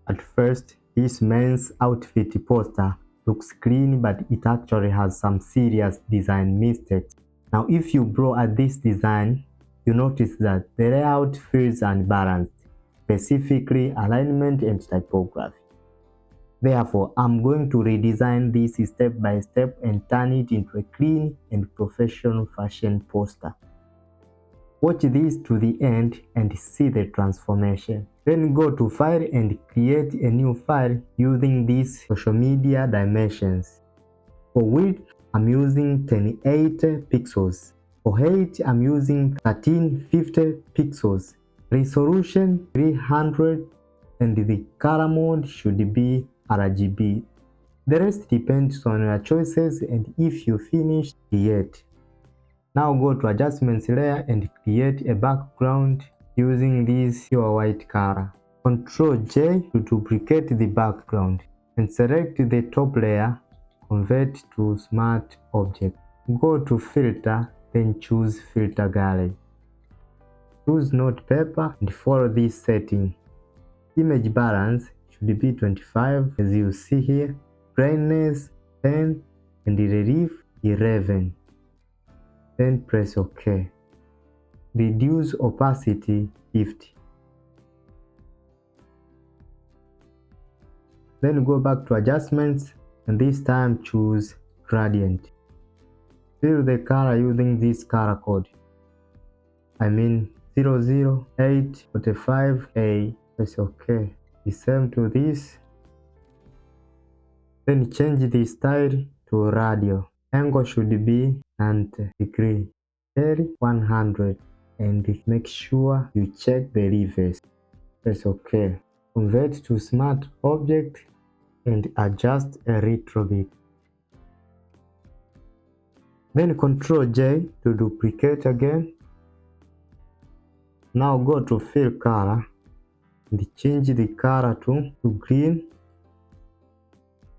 At first, this men's outfit poster looks clean, but it actually has some serious design mistakes. Now, if you blow at this design, you notice that the layout feels unbalanced, specifically alignment and typography. Therefore, I'm going to redesign this step by step and turn it into a clean and professional fashion poster. Watch this to the end and see the transformation. Then go to File and create a new file using these social media dimensions. For width, I'm using 1080 pixels. For height, I'm using 1350 pixels. Resolution 300, and the color mode should be RGB. The rest depends on your choices, and if you finish, create. Now go to adjustments layer and create a background using this pure white color. Ctrl J to duplicate the background and select the top layer, convert to smart object. Go to filter, then choose filter gallery. Choose note paper and follow this setting. Image balance should be 25 as you see here, brightness 10 and relief 11. Then press OK. Reduce opacity 50. Then go back to adjustments and this time choose gradient. Fill the color using this color code. I mean 00845A. Press OK. The same to this. Then change the style to radial. Angle should be 90 degrees. Carry 100 and make sure you check the reverse. Press OK. Convert to smart object and adjust a little bit. Then Ctrl J to duplicate again. Now go to fill color and change the color to green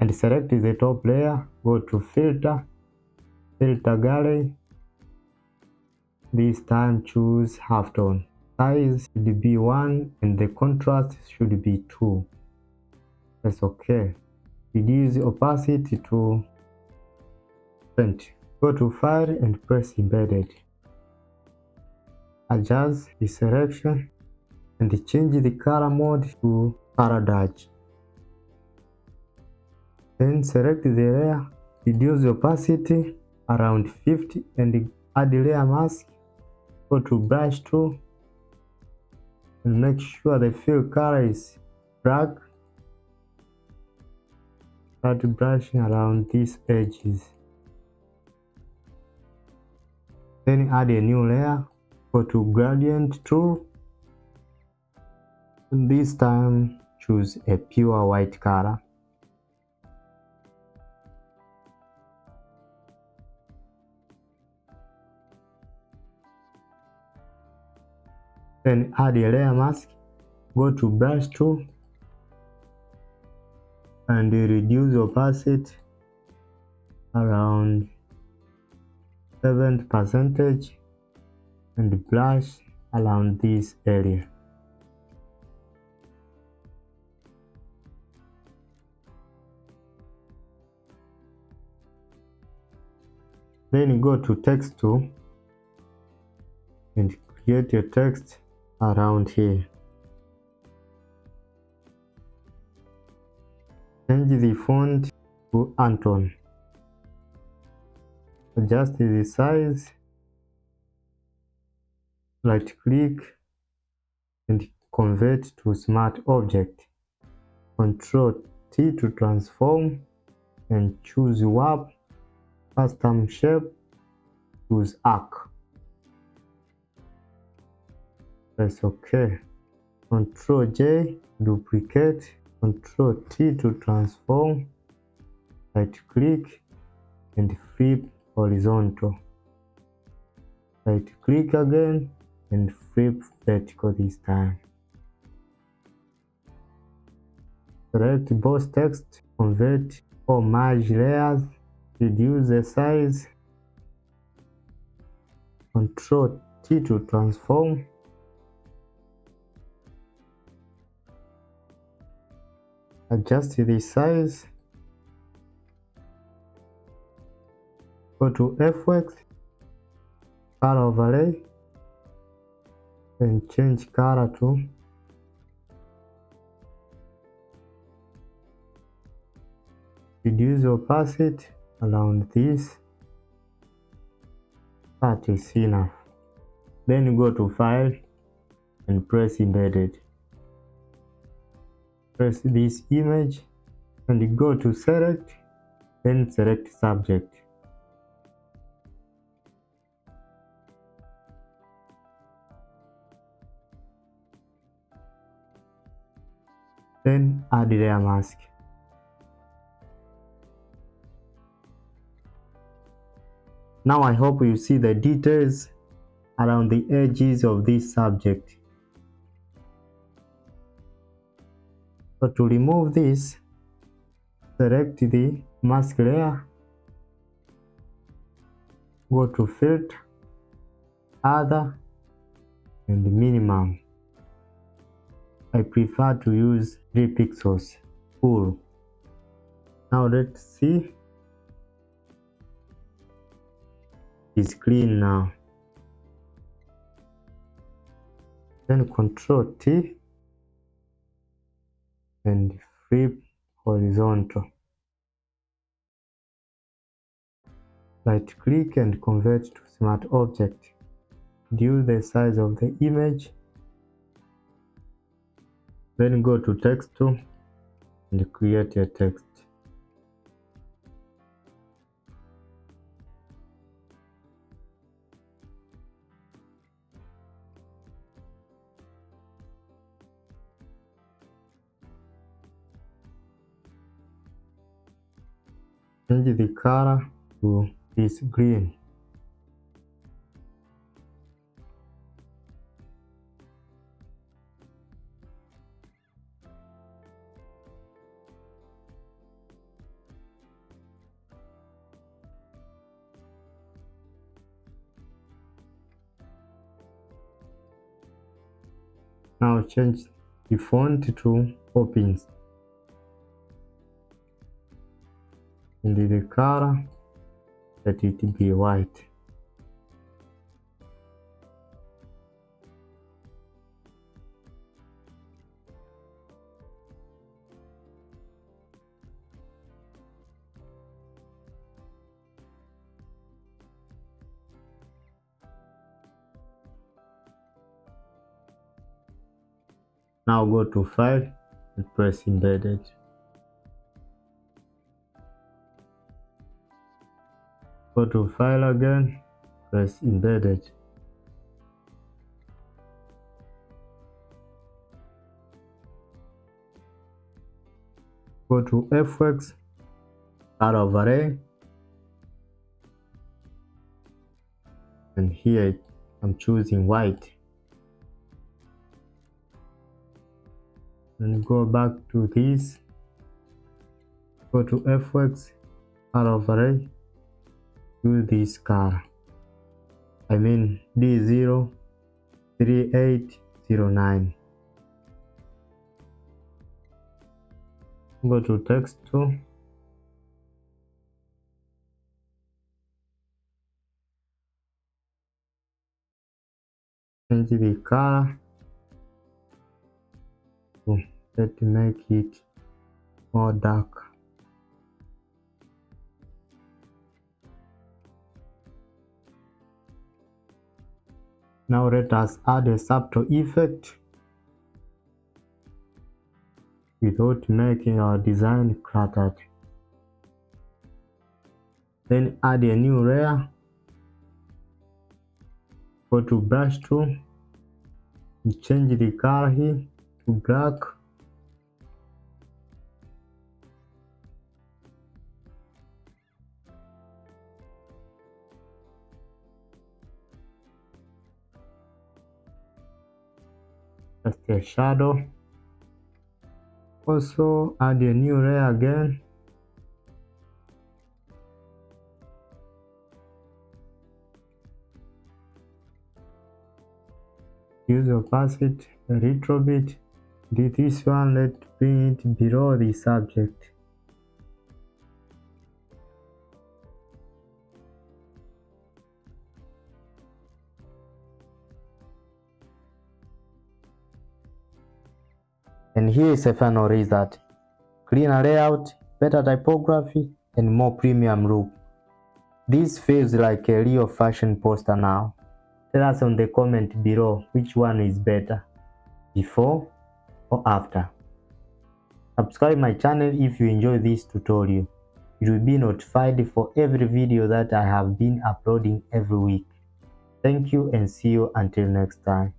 and select the top layer. Go to filter, filter gallery. This time choose halftone. Size should be 1 and the contrast should be 2. Press OK. Reduce opacity to 20. Go to File and press Embedded. Adjust the selection and change the color mode to color dodge. Then select the layer, reduce the opacity around 50 and add layer mask. Go to Brush Tool and make sure the fill color is black. Start brushing around these edges. Then add a new layer. Go to Gradient Tool. And this time choose a pure white color. Then add a layer mask. Go to Brush Tool and reduce opacity around 7% and brush around this area. Then go to Text Tool and create your text around here. Change the font to Anton. Adjust the size. Right click and convert to smart object. Ctrl T to transform and choose warp. Custom shape, choose arc. Press OK. Ctrl J, duplicate. Ctrl T to transform. Right click and flip horizontal. Right click again and flip vertical this time. Select both text, convert or merge layers, reduce the size. Ctrl T to transform. adjust the size, go to effects, color overlay, and change color to reduce opacity around this. That is enough. Then go to file and press embedded. Press this image and go to select, then select subject. Then add layer mask. Now I hope you see the details around the edges of this subject. So to remove this, select the mask layer, go to filter, other, and minimum. I prefer to use 3 pixels full. Now let's see. It's clean now. Then Control T and flip horizontal. Right click and convert to smart object. Reduce the size of the image. Then go to text tool and create a text. Change the color to this green. Now change the font to Poppins and the color, let it be white. Now go to file and press embedded. Go to file again, press embedded. Go to effects, color overlay, and here I'm choosing white. And go back to this, go to effects, color overlay, use this color, I mean D03809. Go to text tool, change the color, let's make it more dark. Now let us add a subtle effect without making our design cluttered. Then add a new layer, go to brush tool, and change the color here to black. Just a shadow. Also add a new layer again. Use opacity a little bit. This one, let's bring it below the subject. And here is a final result. Cleaner layout, better typography, and more premium look. This feels like a real fashion poster now. Tell us on the comment below which one is better, before or after. Subscribe my channel if you enjoy this tutorial. You will be notified for every video that I have been uploading every week. Thank you and see you until next time.